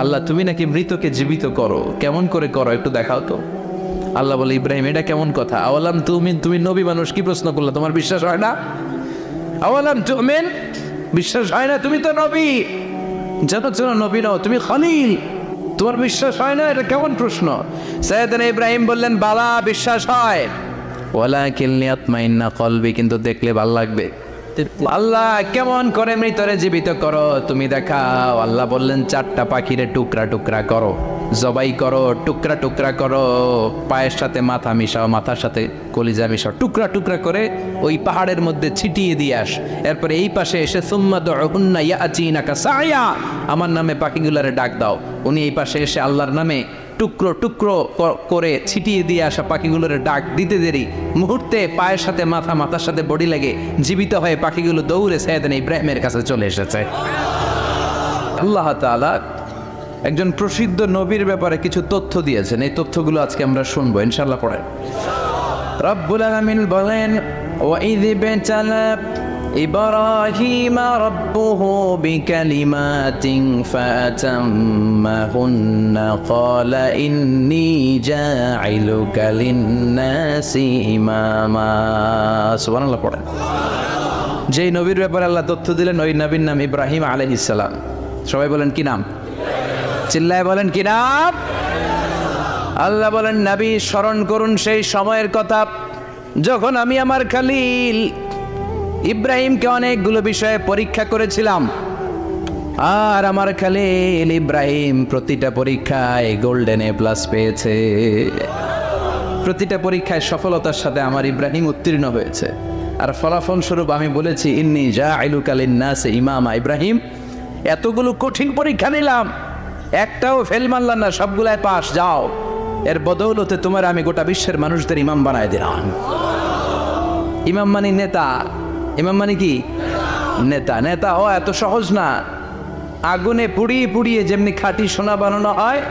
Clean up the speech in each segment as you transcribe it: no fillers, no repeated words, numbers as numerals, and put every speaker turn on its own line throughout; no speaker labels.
আল্লাহ তুমি নাকি মৃতকে জীবিত করো, কেমন করে করো একটু দেখাও তো। আল্লাহ বলে ইব্রাহিম এটা কেমন কথা, আওয়ালাম তুমিন, তুমি নবী মানুষ কি প্রশ্ন করলে, তোমার বিশ্বাস হয় না? আওয়ালাম তুমিন, বিশ্বাস হয় না? তুমি তো নবী, জানো নবী নও, তুমি খলিল, তোমার বিশ্বাস হয় না? এটা কেমন প্রশ্ন? সাইয়েদনা ইব্রাহিম বললেন বালা, বিশ্বাস হয়, ওয়ালাকিন লিয়াতমাইন্না কলবি, কিন্তু দেখলে ভালো লাগবে। আল্লাহ কেমন করে মৃতরে জীবিত করো তুমি দেখাও। আল্লাহ বললেন 4টা পাখিরে টুকরা টুকরা করো, জবাই করো, টুকরা টুকরা করো, পায়ের সাথে মাথা মিশাও, মাথার সাথে কলিজা মিশাও, টুকরা টুকরা করে ওই পাহাড়ের মধ্যে ছিটিয়ে দিয়ে আস। এরপরে এই পাশে এসে সুম্মা দুহুন্না ইয়াতিনাকা সায়া, আমার নামে পাখিগুলারে ডাক দাও। উনি এই পাশে এসে আল্লাহর নামে টুকরো টুকরো করে ছিটিয়ে দিয়ে আসা পাখিগুলোর ডাক দিতে দেরি মুহূর্তে পায়ের সাথে মাথা, মাথার সাথে বডি লাগে জীবিত হয়ে পাখিগুলো দৌড়ে সাইয়েদনা ইব্রাহিমের কাছে চলে এসেছে। আল্লাহ তাআলা একজন প্রসিদ্ধ নবীর ব্যাপারে কিছু তথ্য দিয়েছেন, এই তথ্যগুলো আজকে আমরা শুনবো ইনশাআল্লাহ। পড়েন। রব্বুল আলামিন বলেন ওয়াইয ইবতালা إبراهيم ربه بكلمات فأتمهن قال إني جاعلك للناس إماما سبحان الله পড়েন। যেই নবীর ব্যাপারে আল্লাহ তথ্য দিলেন ওই নবীর নাম ইব্রাহিম আলাইহিস সালাম। সবাই বলেন কি নাম? চিল্লায় বলেন কি নাম? আল্লাহ বলেন নবী স্মরণ করুন সেই সময়ের কথা যখন আমি আমার খলিল ইব্রাহিমকে অনেকগুলো বিষয়ে পরীক্ষা করেছিলাম, আর আমার খলিল ইব্রাহিম প্রতিটা পরীক্ষায় গোল্ডেন এ প্লাস পেয়েছে। প্রতিটা পরীক্ষায় সফলতার সাথে আমার ইব্রাহিম উত্তীর্ণ হয়েছে। আর ফলাফল স্বরূপ আমি বলেছি ইন্নী জাইলুকা লিন্নাসি ইমামা। ইব্রাহিম এতগুলো কঠিন পরীক্ষা নিলাম, একটাও ফেল মানলাম না, সবগুলাই পাস, যাও। এর বদৌলতে তোমার আমি গোটা বিশ্বের মানুষদের ইমাম বানায় দিলাম। ইমাম মানে নেতা, ইমাম মানে কি? নেতা। নেতা হওয়া এত সহজ না। আগুনে পুড়িয়ে পুড়িয়ে যেমনি খাঁটি সোনা বানানো হয়,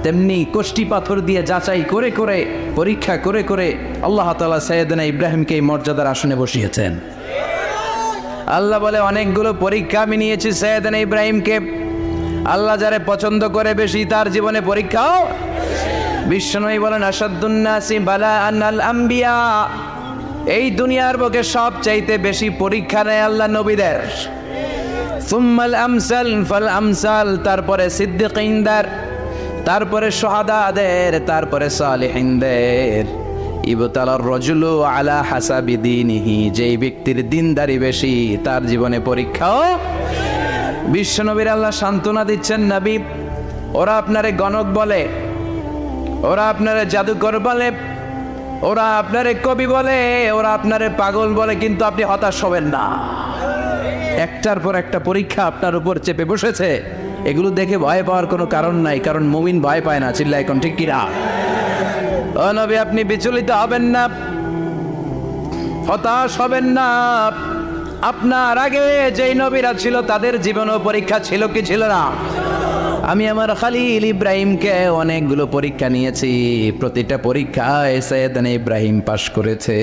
তেমনি কষ্টি পাথর দিয়ে যাচাই করে করে পরীক্ষা করে করে আল্লাহ তাআলা সাইয়েদনা ইব্রাহিমকে এই মর্যাদার আসনে বসিয়েছেন। আল্লাহ বলে অনেকগুলো পরীক্ষা আমি নিয়েছি সাইয়েদনা ইব্রাহিমকে। আল্লাহ যারে পছন্দ করে বেশি তার জীবনে পরীক্ষাও। বিশ্বনবী বলেন আশাদ্দুন নাসি বালাআন আল আম্বিয়া, এই দুনিয়ার বুকে সবচাইতে বেশি পরীক্ষা নেয় আল্লাহ নবীদের। সুম্মাল আমসাল ফাল আমসাল, তারপরে সিদ্দিকিনদের, তারপরে শুহাদাদের, তারপরে সালিহিনদের। ইবতালার রাজুলু আলা হাসাবি দীনিহি, যেই ব্যক্তির দিনদারি বেশি তার জীবনে পরীক্ষাও। বিশ্বনবীর আল্লাহ সান্ত্বনা দিচ্ছেন নবী, ওরা আপনারে গণক বলে, ওরা আপনারে জাদুকর বলে, ওরা আপনারে কবি বলে, ওরা আপনারে পাগল বলে, কিন্তু আপনি হতাশ হবেন না। একটার পর একটা পরীক্ষা আপনার উপর চেপে বসেছে, এগুলো দেখে ভয় পাওয়ার কোনো কারণ নাই, কারণ মুমিন ভয় পায় না। চিল্লায় এখন ঠিক কিনা? ও নবী আপনি বিচলিত হবেন না, হতাশ হবেন না। আপনার আগে যেই নবীরা ছিল তাদের জীবনও পরীক্ষা ছিল কি ছিল না? আমি আমার খলিল ইব্রাহিমকে অনেকগুলো পরীক্ষা নিয়েছি, প্রতিটা পরীক্ষায় সাইয়েদনা ইব্রাহিম পাশ করেছে।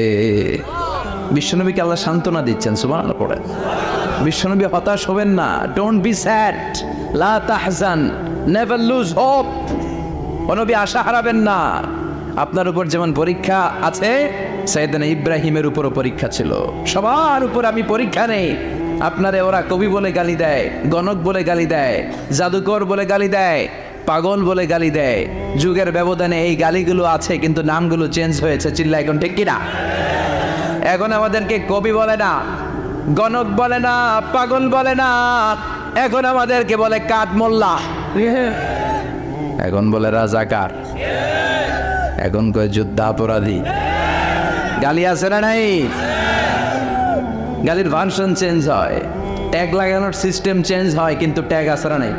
বিশ্বনবীকে আল্লাহ সান্ত্বনা দিচ্ছেন। সুবহানাল্লাহ পড়েন। বিশ্বনবী হতাশ হবেন না, ডোন্ট বি স্যাড, লা তাহজান, নেভার লুজ হোপ। ও নবী আশা হারাবেন না। আপনার উপর যেমন পরীক্ষা আছে, সাইয়েদনা ইব্রাহিমের উপরও পরীক্ষা ছিল। সবার উপর আমি পরীক্ষা নেই। আপনারে ওরা কবি বলে গালি দেয়, গণক বলে গালি দেয়, জাদুকর বলে গালি দেয়, পাগল বলে গালি দেয়। যুগের ব্যবধানে এই গালিগুলো আছে, কিন্তু নামগুলো চেঞ্জ হয়েছে। চিল্লা এখন ঠিক কিনা? এখন আমাদেরকে কবি বলে না, গণক বলে না, পাগল বলে না, এখন আমাদেরকে বলে কাঠ মোল্লা, এখন বলে রাজাকার, এখন কয় যুদ্ধাপরাধী। গালি আছে না নাই? গালির ভার্সন চেঞ্জ হয়, ট্যাগ লাগানোর সিস্টেম চেঞ্জ হয়, কিন্তু ট্যাগ আসরা নেই।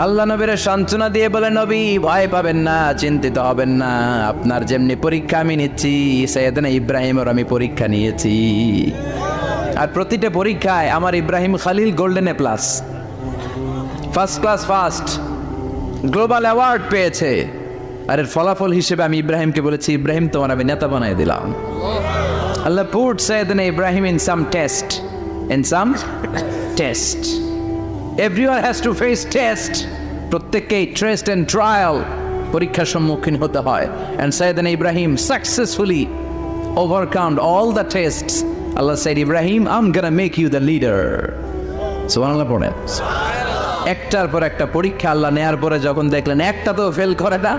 আল্লাহ নবীর সান্ত্বনা দিয়ে বলে নবী ভয় পাবেন না, চিন্তিত হবেন না। আপনার যেমনি পরীক্ষা আমি নিচ্ছি, সাইয়েদনা ইব্রাহিমের আমি পরীক্ষা নিয়েছি। আর প্রতিটা পরীক্ষায় আমার Ibrahim Khalil golden A plus, first class first, global award পেয়েছে। আর এর ফলাফল হিসেবে আমি ইব্রাহিমকে বলেছি ইব্রাহিম তোমার আমি নেতা বানাই দিলাম। Allah put Sayyidina Ibrahim in some test. Everyone has to face test. প্রত্যেককেই টেস্ট এন্ড ট্রায়াল, পরীক্ষার সম্মুখীন হতে হয়। And Sayyidna Ibrahim successfully overcome all the tests. Allah said, Ibrahim, I'm gonna make you the leader. সুবহানাল্লাহ পড়েন। একটার পর একটা পরীক্ষা আল্লাহ নেয়ার পরে যখন দেখলেন একটা তো ফেল করে না,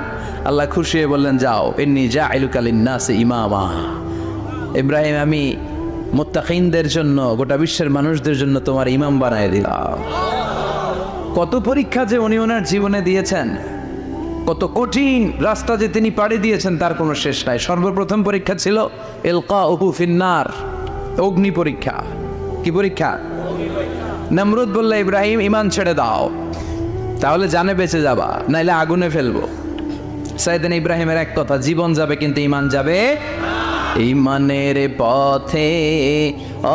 আল্লাহ খুশি হয়ে বললেন, যাও, ইন্নী জাইলুকা লিন-নাসি ইমামা। ইব্রাহিম, আমি মুত্তাকিনদের জন্য, গোটা বিশ্বের মানুষদের জন্য তোমার ইমাম বানায় দিলাম। কত পরীক্ষা যে উনি ওনার জীবনে দিয়েছেন, কত কঠিন রাস্তা যে তিনি পাড়ি দিয়েছেন তার কোনো শেষ নাই। সর্বপ্রথম পরীক্ষা ছিল ইলকাউহু ফিন্নার, অগ্নি পরীক্ষা। কি পরীক্ষা? নমরুদ বলল, ইব্রাহিম ঈমান ছেড়ে দাও, তাহলে জানে বেঁচে যাবা, নাইলে আগুনে ফেলবো। সাইয়েদনা ইব্রাহিমের এক কথা, জীবন যাবে কিন্তু ঈমান যাবে। ঈমানের পথে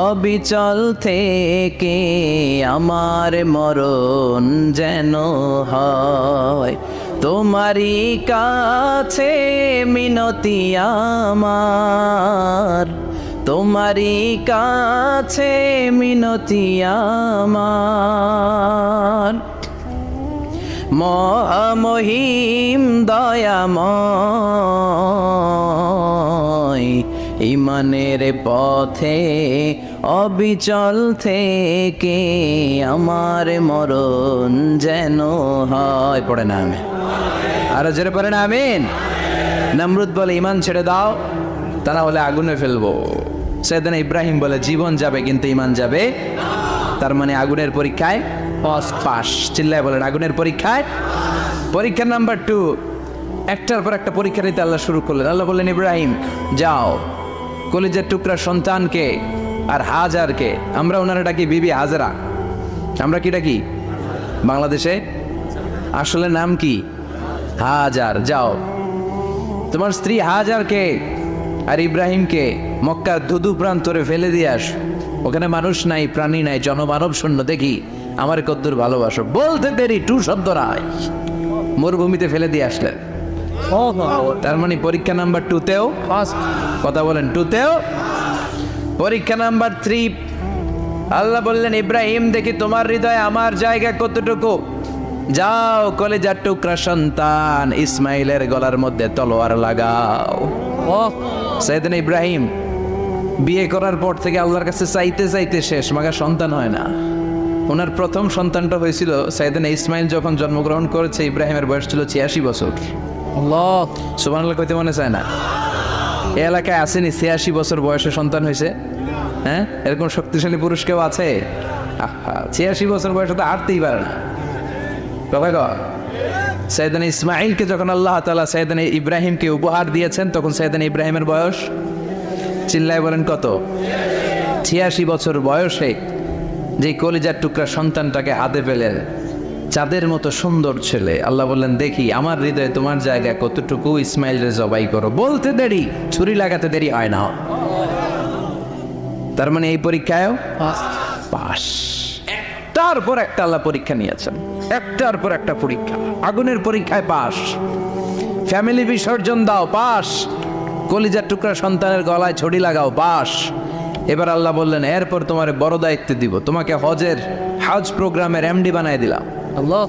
অবিচল থেকে আমার মরণ যেন হয়, তোমারই কাছে মিনতি আমার, তোমারই কাছে মিনতি আমার। মহামহিম দয়াময়, ঈমানের পথে অবিচল থেকে আমার মরণ যেন হয়। পড়ে না আমিন, আরো জোরে পড়ে না আমিন। নমরুদ বলে, ঈমান ছেড়ে দাও, তা না হলে আগুনে ফেলবো। সাইয়েদনা ইব্রাহিম বলে, জীবন যাবে কিন্তু ঈমান যাবে। তার মানে আগুনের পরীক্ষায় পাস। চিল্লায় বলেন, আগুনের পরীক্ষায়। পরীক্ষা নাম্বার 2, একটার পর একটা পরীক্ষা নিতে আল্লাহ শুরু করলেন। আল্লাহ বললেন, ইব্রাহিম যাও, কলিজার টুকরা সন্তানকে আর হাজারকে, আমরা ওনারা ডাকি বিবি হাজরা, আমরা কি ডাকি বাংলাদেশে, আসলে নাম কি হাজার, যাও তোমার স্ত্রী হাজারকে আর ইব্রাহিমকে মক্কার ধুধু প্রান্তরে ফেলে দিয়ে আস। ওখানে মানুষ নাই, প্রাণী নাই, জনমানব শূন্য, দেখি আমার কদ্দুর ভালোবাসো। বলতে দেরি, টু শব্দ নাই, মরুভূমিতে ফেলে দিয়ে আসলেন। তার মানে পরীক্ষা নাম্বার 2তেও কথা বলেন, 2তেও। পরীক্ষা নাম্বার 3, আল্লাহ বললেন, ইব্রাহিম দেখি তোমার হৃদয়ে আমার জায়গা কতটুকু, যাও কলিজার টুকরা সন্তান ইসমাইলের গলার মধ্যে তলোয়ার লাগাও। সাইয়েদনা ইব্রাহিম বিয়ে করার পর থেকে আল্লাহর কাছে চাইতে চাইতে শেষ, মাগা সন্তান হয় না। ওনার প্রথম সন্তানটা হয়েছিল সাইয়েদনা ইসমাইল যখন জন্মগ্রহণ করেছে, ইব্রাহিমের বয়স ছিল 86 বছর। আল্লাহ সুবহানাল্লাহ কইতে মনে চায় না। এই এলাকায় আসেনি 86 বছর বয়সে সন্তান হয়েছে? হ্যাঁ, এরকম শক্তিশালী পুরুষ কেউ আছে? 86 বছর বয়সে তো হাঁটতেই পারে না। সাইয়েদনা ইসমাইলকে যখন আল্লাহ তাআলা সাইয়েদনা ইব্রাহিমকে উপহার দিয়েছেন, তখন সাইয়েদনা ইব্রাহিমের বয়স, চিল্লায় বলেন কত? 86 বছর বয়সে যে কলিজার টুকরা সন্তানটাকে হাতে পেলেন, চাঁদের মতো সুন্দর ছেলে। আল্লাহ বললেন, দেখি আমার হৃদয়ে তোমার জায়গা কতটুকু, ইসমাইলরে জবাই করো। বলতে দেরি, ছুরি লাগাতে দেরি হয় না। তার মানে এই পরীক্ষায়ও পাস। একটার পর একটা আল্লাহ পরীক্ষা নিয়েছেন, একটার পর একটা পরীক্ষা। আগুনের পরীক্ষায় পাস, ফ্যামিলি বিসর্জন দাও, পাস। কলিজার টুকরা সন্তানের গলায় ছড়ি লাগাও, পাস। এবার আল্লাহ বললেন, এরপর তোমার বড় দায়িত্ব দিব, তোমাকে হজ প্রোগ্রামের এমডি বানায় দিলাম। আল্লাহ,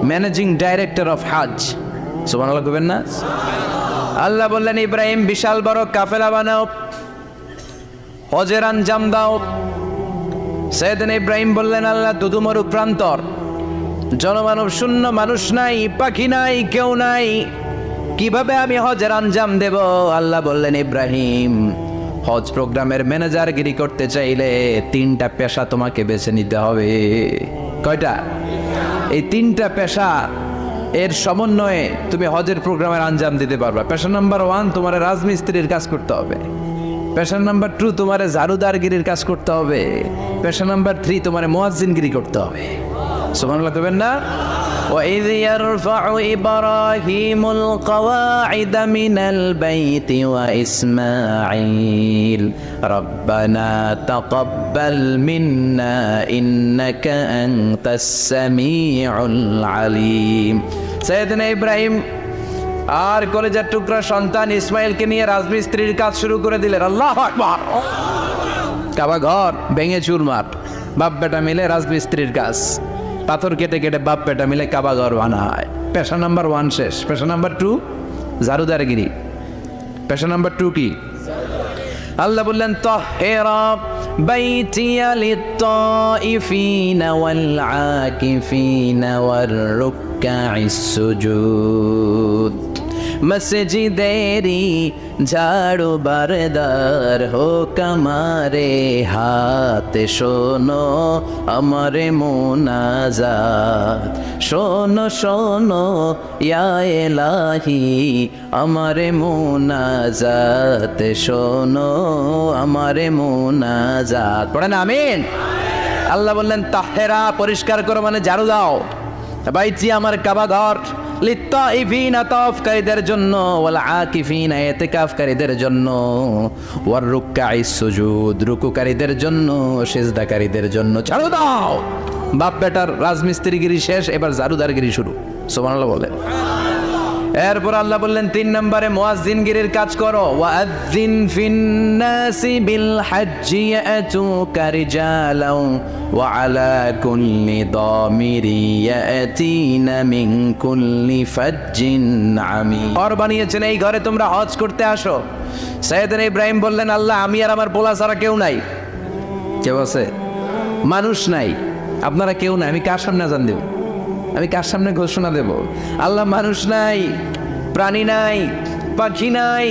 ম্যানেজিং ডাইরেক্টর অফ হজ। সুবহানাল্লাহ কইবেন না? আল্লাহ বললেন, ইব্রাহিম বিশাল বড় কাফেলা বানাও, হজের আঞ্জাম দাও। সাইয়েদনা ইব্রাহিম বললেন, আল্লাহ দুদুমরু প্রান্তর, জনমানব শূন্য, মানুষ নাই, পাখি নাই, কেউ নাই, কিভাবে আমি হজের আঞ্জাম দেব? আল্লাহ বললেন, ইব্রাহিম হজ প্রোগ্রামের ম্যানেজারগিরি করতে চাইলে 3টা পেশা তোমাকে বেছে নিতে হবে। কয়টা? এই 3টা পেশা এর সমন্বয়ে তুমি হজের প্রোগ্রামের আঞ্জাম দিতে পারবা। পেশা নাম্বার 1, তোমার রাজমিস্ত্রির কাজ করতে হবে। পেশা নাম্বার 2, তোমার ঝাড়ুদারগিরির কাজ করতে হবে। পেশা নাম্বার 3, তোমার মুয়াজ্জিনগিরি করতে হবে। সুবহানাল্লাহ কইবেন না? وَإِذْ يَرْفَعُ إِبْرَاهِيمُ الْقَوَاعِدَ مِنَ الْبَيْتِ وَإِسْمَاعِيلُ رَبَّنَا تَقَبَّلْ مِنَّا إِنَّكَ أَنْتَ السَّمِيعُ الْعَلِيمُ। সাইয়েদনা ইব্রাহিম আর কলেজার টুকরা সন্তান ইসমাইলকে নিয়ে রাজমিস্ত্রির কাজ শুরু করে দিলেন। আল্লাহু আকবার। কাবা ঘর ভেঙে চুরমার, বাপ বেটা মিলে রাজমিস্ত্রির কাজ। পাথর কেটে কেটে বাপ বেটা মিলে কাবা ঘর বানায়। পেশা নাম্বার 1 শেষ। পেশা নাম্বার 2 ঝাড়ুদারগিরি। পেশা নাম্বার 2 কি? আল্লাহ বললেন তাহহিরা বাইতিয়া লিত-তাইফিনা ওয়াল আকিফিনা ওয়ার রুকআইস সুজুদ। মসজিদেরি ঝাড়ু বারদার হোক আমারে হাত, শোনো আমারে মুনাজাত, শোনো শোনো ইয়া ইলাহি আমারে মুনাজাত, শোনো আমারে মুনাজাত। পড়েন আমিন। আল্লাহ বললেন তাহহিরা পরিষ্কার করো মানে ঝাড়ু দাও, বাইতি আমার কাবা ঘর, লিত-তাইফিনা তাওয়াফকারীদের জন্য, ওয়াল আকিফিনা ইতিকাফকারীদের জন্য, ওয়ার রুকআইস সুজুদ রুকুকারীদের জন্য, সিজদাকারীদের জন্য। ঝাড়ু দাও। বাপ বেটার রাজমিস্ত্রিগিরি শেষ, এবার ঝাড়ুদারগিরি শুরু। সুবহানাল্লাহ বলে। এরপর আল্লাহ বললেন 3 নম্বরে মুয়াজ্জিনগিরির কাজ করো। ওয়াআযিন ফিন-নাসি বিল হাজ্জি ইয়াতুকা রিজালাও ওয়া আলা কুল্লি দামিরি ইয়াতিনা মিন কুল্লি ফাজ্জিন আমিক। ঘর বানিয়েছেন, এই ঘরে তোমরা হজ করতে আসো। সাইয়েদনা ইব্রাহিম বললেন আল্লাহ আমি আর আমার পোলা ছাড়া কেউ নাই। কেউ আছে? মানুষ নাই, আপনারা কেউ নাই, আমি কার সামনে আযান দেব? আমি কার সামনে ঘোষণা দেব? আল্লাহ মানুষ নাই, প্রাণী নাই, পাখি নাই,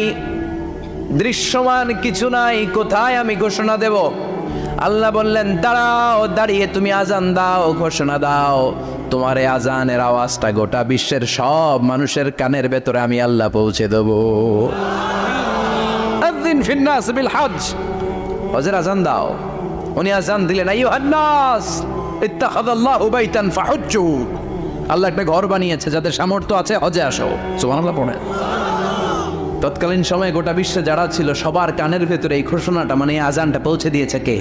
দৃশ্যমান কিছু নাই, কোথায় আমি ঘোষণা দেব? আল্লাহ বললেন দাঁড়াও, দাঁড়িয়ে তুমি আজান দাও, ঘোষণা দাও। তোমার এই আজানের আওয়াজটা গোটা বিশ্বের সব মানুষের কানের ভেতরে আমি আল্লাহ পৌঁছে দেব। আযিন ফিন-নাস বিল হজ, হজের আজান দাও। উনি আজান দিলেন আইয়ুহান নাস ইত্তাখাযাল্লাহু বাইতান ফাহুজ্জু। আল্লাহ একটা ঘর বানিয়েছে, যাদের সামর্থ্য আছে হজে আসো। সুবহানাল্লাহ পড়েন। তৎকালীন সময়ে গোটা বিশ্বে যারা ছিল সবার কানের ভেতরে এই ঘোষণাটা মানে এই আজানটা পৌঁছে দিয়েছে কে?